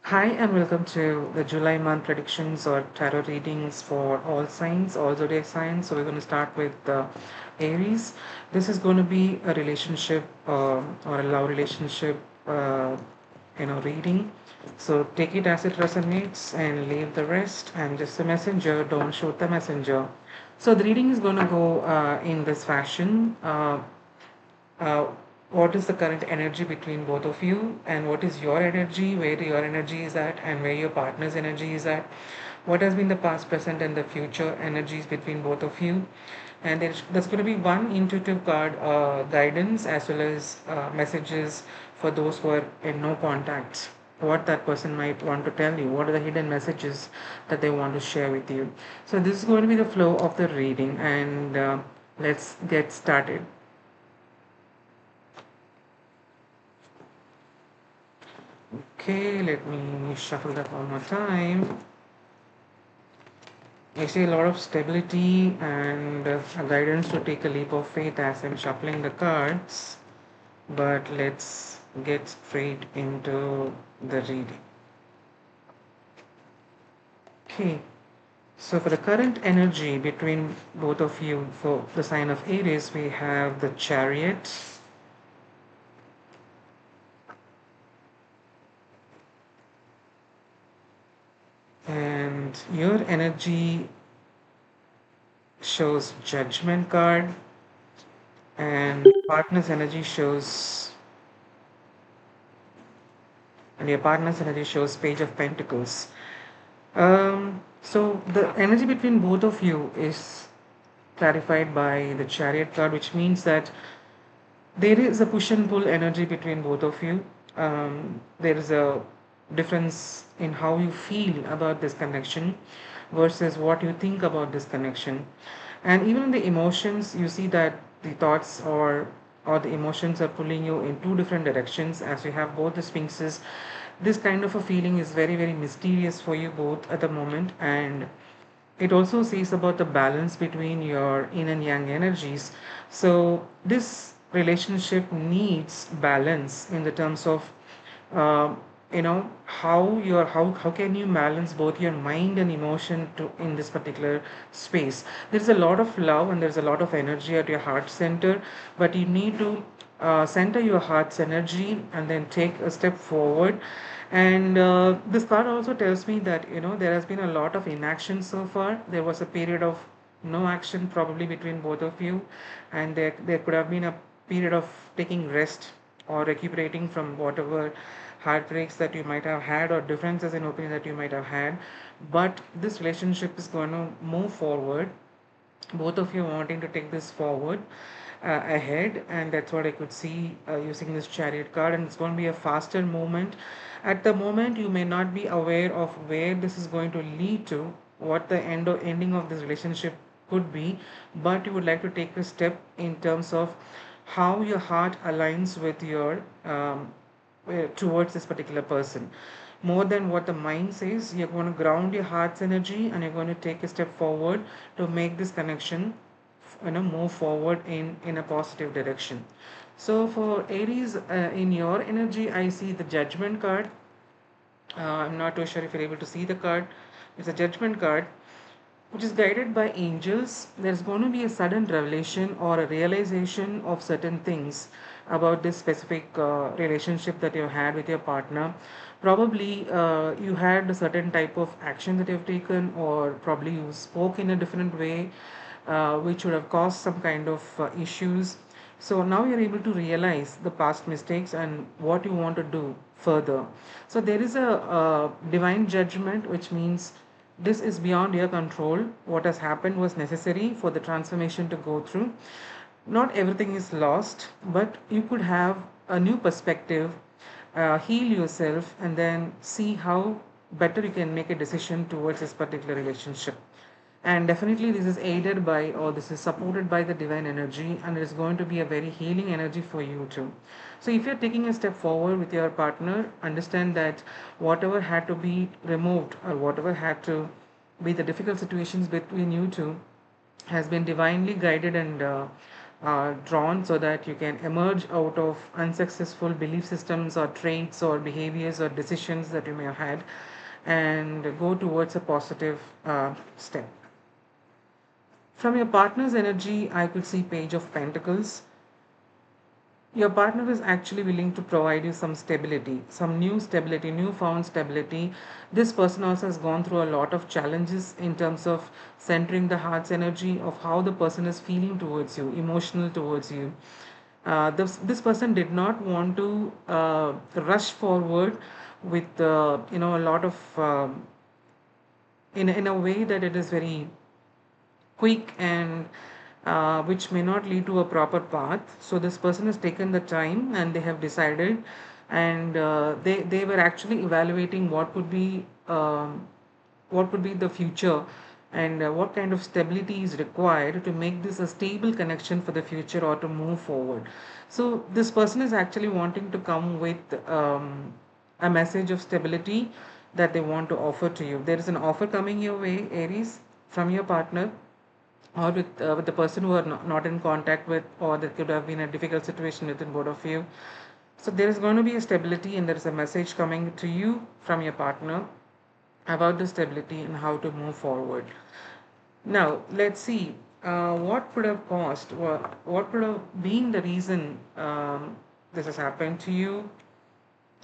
Hi, and welcome to the July month predictions or tarot readings for all signs, all zodiac signs. So, we're going to start with Aries. This is going to be a relationship or a love relationship, reading. So, take it as it resonates and leave the rest. I'm just a messenger, don't shoot the messenger. So, the reading is going to go in this fashion. Uh, what is the current energy between both of you, and what is your energy, where your energy is at, and where your partner's energy is at? What has been the past, present, and the future energies between both of you? And there's going to be one intuitive card guidance as well as messages for those who are in no contact. What that person might want to tell you, what are the hidden messages that they want to share with you. So, this is going to be the flow of the reading, and let's get started. Okay, let me shuffle that one more time. I see a lot of stability and a guidance to take a leap of faith as I'm shuffling the cards. But let's get straight into the reading. Okay, so for the current energy between both of you for the sign of Aries, we have the Chariot, and your energy shows Judgment card, and partner's energy shows and your partner's energy shows Page of Pentacles. So the energy between both of you is clarified by the Chariot card, which means that there is a push and pull energy between both of you. There is a difference in how you feel about this connection versus what you think about this connection. And even in the emotions, you see that the thoughts or the emotions are pulling you in two different directions as you have both the sphinxes. This kind of a feeling is very, very mysterious for you both at the moment, and it also says about the balance between your yin and yang energies. So this relationship needs balance in the terms of uh, how can you balance both your mind and emotion to in this particular space. There's a lot of love and there's a lot of energy at your heart center, but you need to center your heart's energy and then take a step forward. And this card also tells me that there has been a lot of inaction so far. There was a period of no action probably between both of you, and there could have been a period of taking rest or recuperating from whatever heartbreaks that you might have had or differences in opinion that you might have had. But this relationship is going to move forward, both of you wanting to take this forward ahead, and that's what I could see using this Chariot card. And it's going to be a faster movement. At the moment you may not be aware of where this is going to lead to, what the ending of this relationship could be, but you would like to take a step in terms of how your heart aligns with your towards this particular person. More than what the mind says, you're going to ground your heart's energy and you're going to take a step forward to make this connection move forward in a positive direction. So for Aries, in your energy I see the Judgment card. I'm not too sure if you're able to see the card. It's a Judgment card which is guided by angels. There's going to be a sudden revelation or a realization of certain things about this specific relationship that you had with your partner. Probably you had a certain type of action that you've taken, or probably you spoke in a different way, which would have caused some kind of issues. So now you're able to realize the past mistakes and what you want to do further. So there is a divine judgment, which means this is beyond your control. What has happened was necessary for the transformation to go through. Not everything is lost, but you could have a new perspective, heal yourself, and then see how better you can make a decision towards this particular relationship. And definitely this is aided by, or this is supported by the divine energy, and it is going to be a very healing energy for you too. So if you're taking a step forward with your partner, understand that whatever had to be removed or whatever had to be the difficult situations between you two has been divinely guided and drawn so that you can emerge out of unsuccessful belief systems or traits or behaviors or decisions that you may have had, and go towards a positive step. From your partner's energy, I could see Page of Pentacles. Your partner is actually willing to provide you some stability, some new stability, newfound stability. This person also has gone through a lot of challenges in terms of centering the heart's energy of how the person is feeling towards you, emotional towards you. This person did not want to rush forward with a lot of in a way that it is very quick and which may not lead to a proper path. So this person has taken the time and they have decided, and they were actually evaluating what could be the future, and what kind of stability is required to make this a stable connection for the future or to move forward. So this person is actually wanting to come with a message of stability that they want to offer to you. There is an offer coming your way, Aries, from your partner, or with the person who are not in contact with, or there could have been a difficult situation within both of you. So there is going to be a stability, and there is a message coming to you from your partner about the stability and how to move forward. Now let's see what could have caused, what could have been the reason this has happened to you.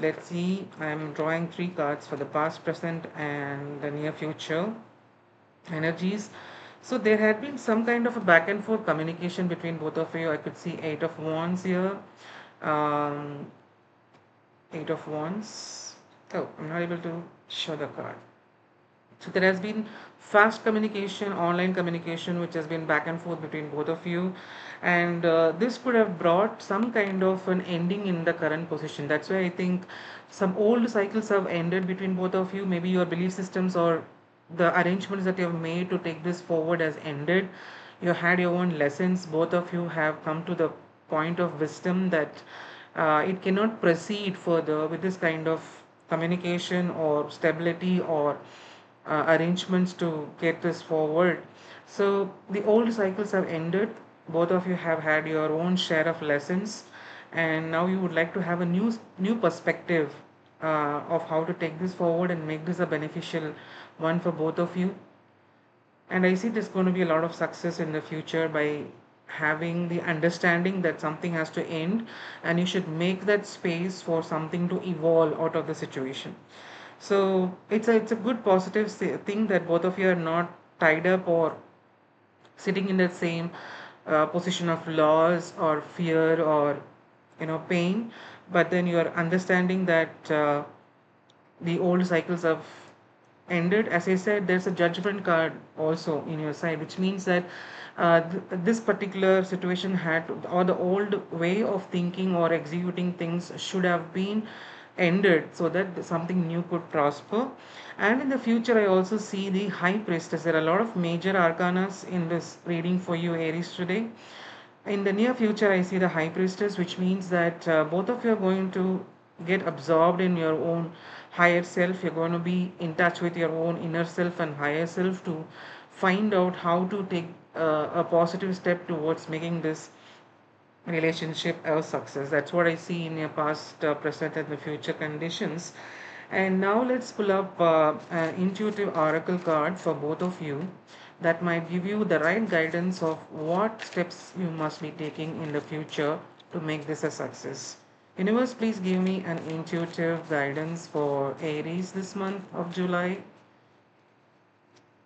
Let's see, I am drawing three cards for the past, present, and the near future energies. So there had been some kind of a back and forth communication between both of you. I could see Eight of Wands here. Um, Eight of Wands. Oh, I'm not able to show the card. So there has been fast communication, online communication, which has been back and forth between both of you, and this could have brought some kind of an ending in the current position. That's why I think some old cycles have ended between both of you. Maybe your belief systems or the arrangements that you have made to take this forward has ended. You had your own lessons. Both of you have come to the point of wisdom that it cannot proceed further with this kind of communication or stability or arrangements to get this forward. So the old cycles have ended. Both of you have had your own share of lessons, and now you would like to have a new perspective of how to take this forward and make this a beneficial one for both of you. And I see there's going to be a lot of success in the future by having the understanding that something has to end, and you should make that space for something to evolve out of the situation. So it's a good positive thing that both of you are not tied up or sitting in the same position of loss or fear or pain, but then you are understanding that the old cycles have ended. As I said, there's a judgment card also in your side, which means that this particular situation had, or the old way of thinking or executing things should have been ended so that something new could prosper. And in the future, I also see the High Priestess. There are a lot of major arcanas in this reading for you, Aries, today. In the near future, I see the High Priestess, which means that both of you are going to get absorbed in your own higher self. You're going to be in touch with your own inner self and higher self to find out how to take a positive step towards making this relationship a success. That's what I see in your past, present, and the future conditions. And now let's pull up an intuitive oracle card for both of you that might give you the right guidance of what steps you must be taking in the future to make this a success. Universe, please give me an intuitive guidance for Aries this month of July.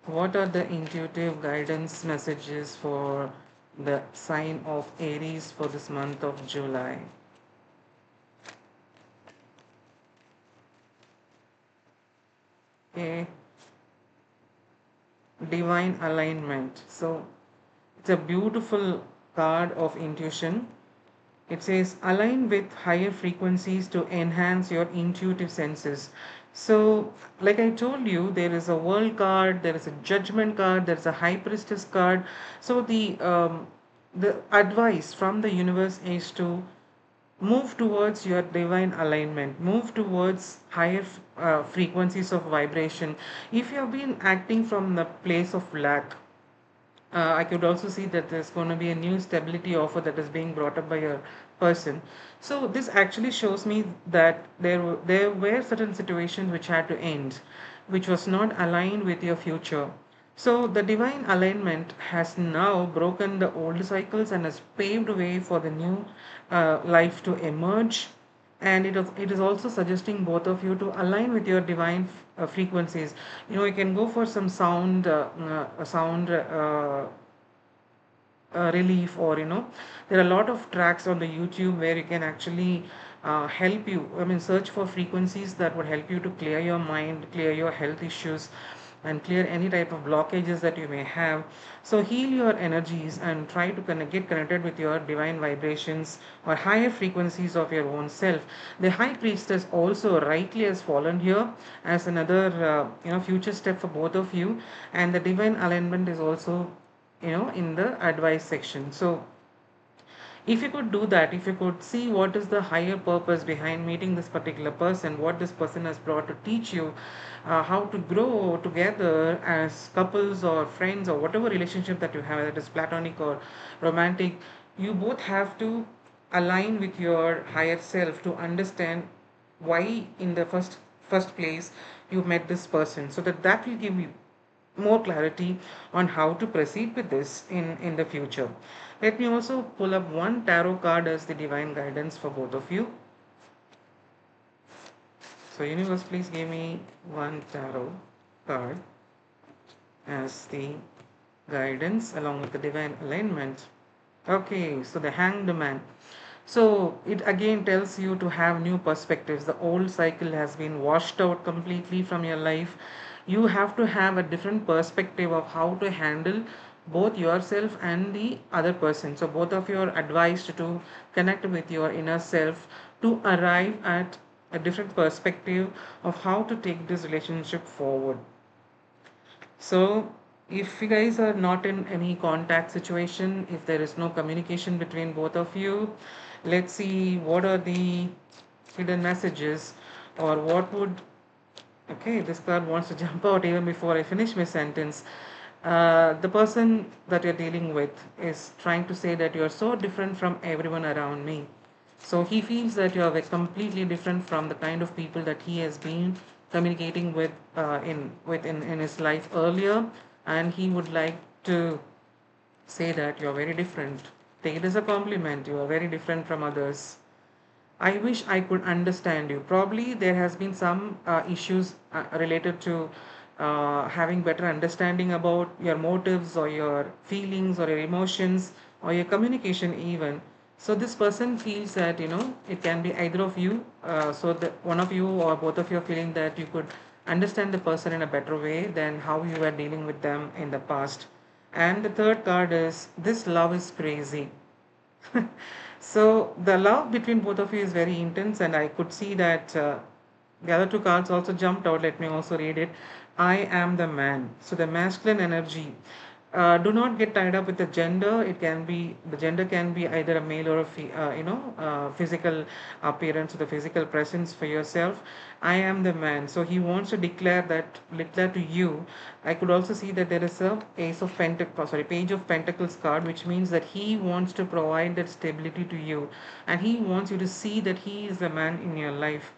What are the intuitive guidance messages for the sign of Aries for this month of July? Okay, divine alignment. So it's a beautiful card of intuition. It says align with higher frequencies to enhance your intuitive senses. So, like I told you, there is a world card, there is a judgment card, there is a high priestess card. So the advice from the universe is to move towards your divine alignment, move towards higher frequencies of vibration. If you have been acting from the place of lack, I could also see that there's going to be a new stability offer that is being brought up by a person. So this actually shows me that there were certain situations which had to end, which was not aligned with your future. So the divine alignment has now broken the old cycles and has paved way for the new life to emerge. And it is also suggesting both of you to align with your divine frequencies. You can go for some sound relief, or there are a lot of tracks on the YouTube where you can actually help you, I mean, search for frequencies that would help you to clear your mind, clear your health issues, and clear any type of blockages that you may have. So heal your energies and try to get connected with your divine vibrations or higher frequencies of your own self. The high priestess also rightly has fallen here as another future step for both of you. And the divine alignment is also in the advice section. So if you could do that, if you could see what is the higher purpose behind meeting this particular person, what this person has brought to teach you, how to grow together as couples or friends or whatever relationship that you have, that is platonic or romantic, you both have to align with your higher self to understand why in the first place you met this person, so that will give you more clarity on how to proceed with this in the future. Let me also pull up one tarot card as the divine guidance for both of you. So universe, please give me one tarot card as the guidance along with the divine alignment. Okay, so the hanged man. So it again tells you to have new perspectives. The old cycle has been washed out completely from your life. You have to have a different perspective of how to handle both yourself and the other person. So both of you are advised to connect with your inner self to arrive at a different perspective of how to take this relationship forward. So, if you guys are not in any contact situation, if there is no communication between both of you, let's see what are the hidden messages, or what would. Okay, this card wants to jump out even before I finish my sentence. The person that you're dealing with is trying to say that you're so different from everyone around me. So he feels that you are completely different from the kind of people that he has been communicating with in his life earlier, and he would like to say that you're very different. Take it as a compliment. You are very different from others. I wish I could understand you. Probably there has been some issues related to having better understanding about your motives or your feelings or your emotions or your communication even. So this person feels that it can be either of you. So that one of you or both of you are feeling that you could understand the person in a better way than how you were dealing with them in the past. And the third card is this love is crazy. So the love between both of you is very intense, and I could see that the other two cards also jumped out. Let me also read it. I am the man. So the masculine energy. Do not get tied up with the gender. The gender can be either a male or a physical appearance or the physical presence for yourself. I am the man. So he wants to declare to you. I could also see that there is a page of pentacles card, which means that he wants to provide that stability to you, and he wants you to see that he is the man in your life.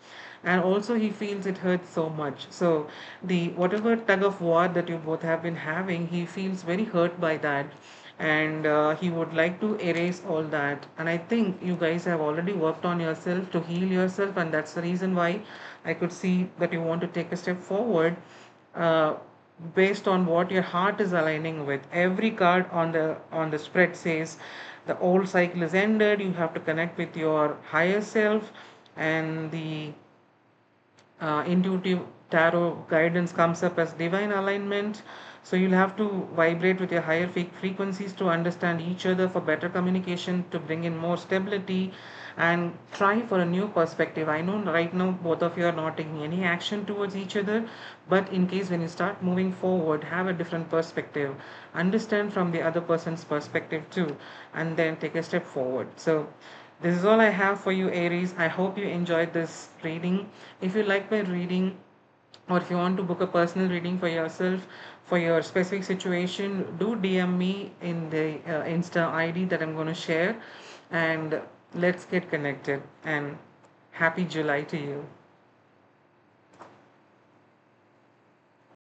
And also he feels it hurts so much. So the whatever tug of war that you both have been having, he feels very hurt by that, and he would like to erase all that. And I think you guys have already worked on yourself to heal yourself, and that's the reason why I could see that you want to take a step forward, uh, based on what your heart is aligning with. Every card on the spread says the old cycle is ended, you have to connect with your higher self. And the intuitive tarot guidance comes up as divine alignment. So you'll have to vibrate with your higher frequencies to understand each other for better communication, to bring in more stability, and try for a new perspective. I know right now both of you are not taking any action towards each other, but in case when you start moving forward, have a different perspective, understand from the other person's perspective too, and then take a step forward. So this is all I have for you, Aries. I hope you enjoyed this reading. If you like my reading, or if you want to book a personal reading for yourself for your specific situation, do DM me in the Insta ID that I'm going to share, and let's get connected. And happy July to you.